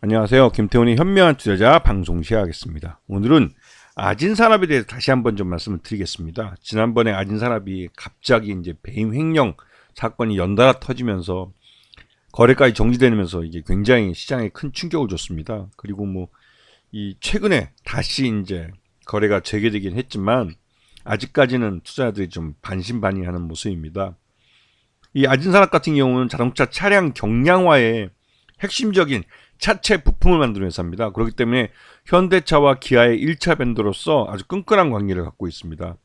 안녕하세요. 김태훈의 현명한 투자자 방송 시작하겠습니다. 오늘은 아진산업에 대해서 다시 한번 좀 말씀을 드리겠습니다. 지난번에 아진산업이 갑자기 이제 배임 횡령 사건이 연달아 터지면서 거래가가 정지되면서 이게 굉장히 시장에 큰 충격을 줬습니다. 그리고 이 최근에 다시 이제 거래가 재개되긴 했지만 아직까지는 투자자들이 좀 반신반의하는 모습입니다. 이 아진산업 같은 경우는 자동차 차량 경량화에 핵심적인 차체 부품을 만드는 회사입니다. 그렇기 때문에 현대차와 기아의 1차 벤더로서 아주 끈끈한 관계를 갖고 있습니다.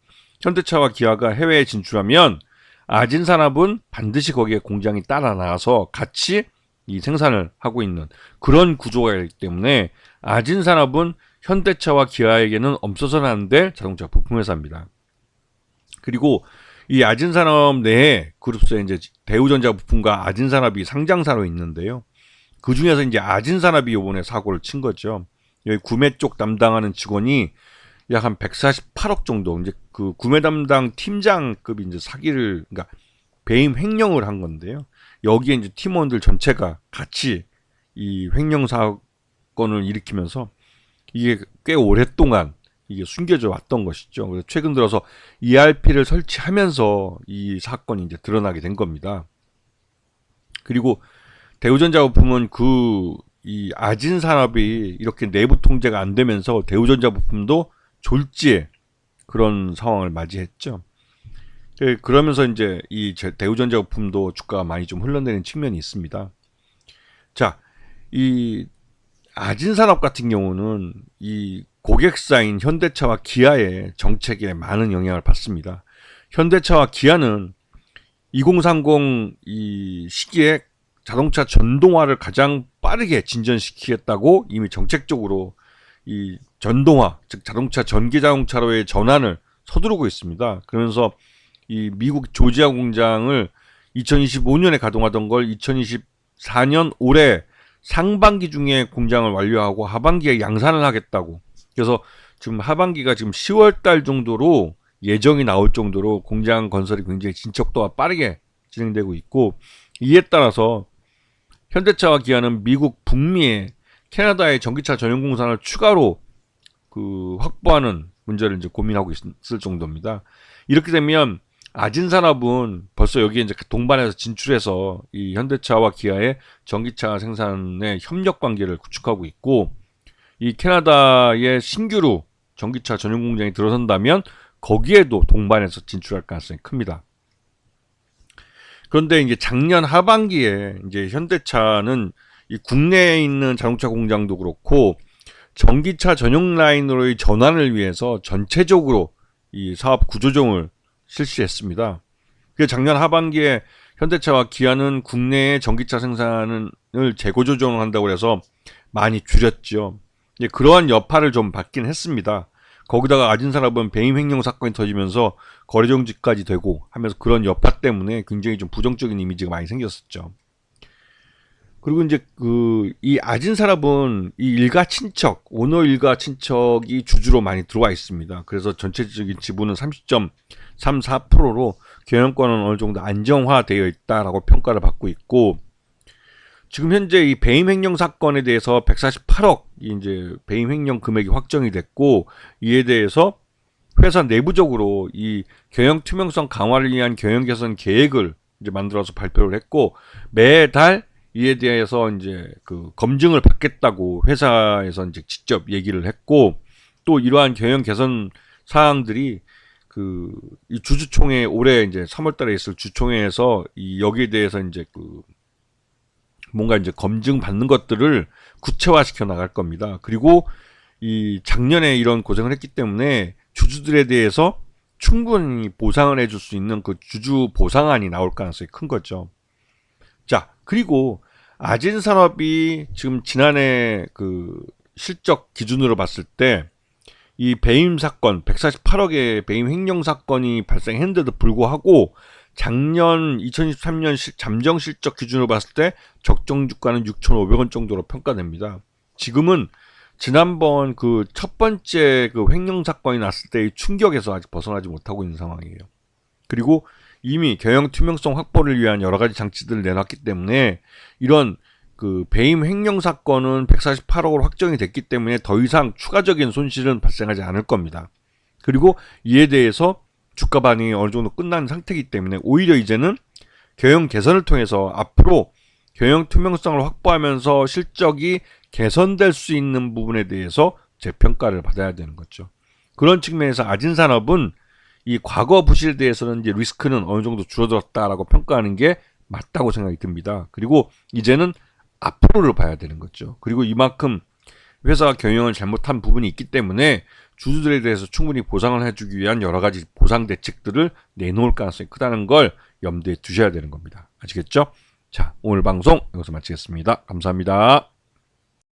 현대차와 기아가 해외에 진출하면 아진산업은 반드시 거기에 공장이 따라 나와서 같이 이 생산을 하고 있는 그런 구조가 있기 때문에 아진산업은 현대차와 기아에게는 없어서는 안 될 자동차 부품 회사입니다. 그리고 이 아진산업 내에 그룹사에 이제 대우전자 부품과 아진산업이 상장사로 있는데요. 그 중에서 이제 아진산업이 이번에 사고를 친 거죠. 여기 구매 쪽 담당하는 직원이 약 한 148억 정도, 이제 그 구매 담당 팀장급 이제 사기를, 그러니까 배임 횡령을 한 건데요. 여기에 이제 팀원들 전체가 같이 이 횡령 사건을 일으키면서 이게 꽤 오랫동안 이게 숨겨져 왔던 것이죠. 그래서 최근 들어서 ERP를 설치하면서 이 사건이 이제 드러나게 된 겁니다. 그리고 대우전자 부품은 이 아진산업이 이렇게 내부 통제가 안 되면서 대우전자 부품도 졸지에 그런 상황을 맞이했죠. 그러면서 이제 이 대우전자 부품도 주가가 많이 좀 흘러내리는 측면이 있습니다. 자, 이 아진산업 같은 경우는 이 고객사인 현대차와 기아의 정책에 많은 영향을 받습니다. 현대차와 기아는 2030 이 시기에 자동차 전동화를 가장 빠르게 진전시키겠다고 이미 정책적으로 이 전동화, 즉 자동차 전기 자동차로의 전환을 서두르고 있습니다. 그러면서 이 미국 조지아 공장을 2025년에 가동하던 걸 2024년 올해 상반기 중에 공장을 완료하고 하반기에 양산을 하겠다고. 그래서 지금 하반기가 지금 10월 달 정도로 예정이 나올 정도로 공장 건설이 굉장히 진척도가 빠르게 진행되고 있고, 이에 따라서 현대차와 기아는 미국 북미에 캐나다의 전기차 전용 공장을 추가로 확보하는 문제를 이제 고민하고 있을 정도입니다. 이렇게 되면 아진산업은 벌써 여기에 이제 동반해서 진출해서 이 현대차와 기아의 전기차 생산의 협력 관계를 구축하고 있고, 이 캐나다의 신규로 전기차 전용 공장이 들어선다면 거기에도 동반해서 진출할 가능성이 큽니다. 그런데 이제 작년 하반기에 이제 현대차는 이 국내에 있는 자동차 공장도 그렇고 전기차 전용 라인으로의 전환을 위해서 전체적으로 이 사업 구조조정을 실시했습니다. 그 작년 하반기에 현대차와 기아는 국내의 전기차 생산을 재고 조정을 한다고 해서 많이 줄였죠. 그러한 여파를 좀 받긴 했습니다. 거기다가 아진산업은 배임 횡령 사건이 터지면서 거래 정지까지 되고 하면서 그런 여파 때문에 굉장히 좀 부정적인 이미지가 많이 생겼었죠. 그리고 이제 이 아진산업은 이 일가 친척, 오너 일가 친척이 주주로 많이 들어와 있습니다. 그래서 전체적인 지분은 30.34%로 경영권은 어느 정도 안정화되어 있다라고 평가를 받고 있고, 지금 현재 이 배임 횡령 사건에 대해서 148억 이제 배임 횡령 금액이 확정이 됐고, 이에 대해서 회사 내부적으로 이 경영 투명성 강화를 위한 경영 개선 계획을 이제 만들어서 발표를 했고, 매달 이에 대해서 이제 검증을 받겠다고 회사에서 이제 직접 얘기를 했고, 또 이러한 경영 개선 사항들이 이 주주총회 올해 이제 3월달에 있을 주총회에서 여기에 대해서 이제 뭔가 이제 검증 받는 것들을 구체화시켜 나갈 겁니다. 그리고 이 작년에 이런 고생을 했기 때문에 주주들에 대해서 충분히 보상을 해줄 수 있는 그 주주 보상안이 나올 가능성이 큰 거죠. 자, 그리고 아진산업이 지금 지난해 실적 기준으로 봤을 때 이 배임 사건 148억의 배임 횡령 사건이 발생했는데도 불구하고 작년 2023년 잠정 실적 기준으로 봤을 때 적정 주가는 6,500원 정도로 평가됩니다. 지금은 지난번 첫 번째 횡령 사건이 났을 때의 충격에서 아직 벗어나지 못하고 있는 상황이에요. 그리고 이미 경영 투명성 확보를 위한 여러 가지 장치들을 내놨기 때문에 이런 그 배임 횡령 사건은 148억으로 확정이 됐기 때문에 더 이상 추가적인 손실은 발생하지 않을 겁니다. 그리고 이에 대해서 주가 반응이 어느 정도 끝난 상태이기 때문에 오히려 이제는 경영 개선을 통해서 앞으로 경영 투명성을 확보하면서 실적이 개선될 수 있는 부분에 대해서 재평가를 받아야 되는 거죠. 그런 측면에서 아진산업은 이 과거 부실에 대해서는 이제 리스크는 어느 정도 줄어들었다라고 평가하는 게 맞다고 생각이 듭니다. 그리고 이제는 앞으로를 봐야 되는 거죠. 그리고 이만큼 회사가 경영을 잘못한 부분이 있기 때문에 주주들에 대해서 충분히 보상을 해주기 위한 여러 가지 보상 대책들을 내놓을 가능성이 크다는 걸 염두에 두셔야 되는 겁니다. 아시겠죠? 자, 오늘 방송 여기서 마치겠습니다. 감사합니다.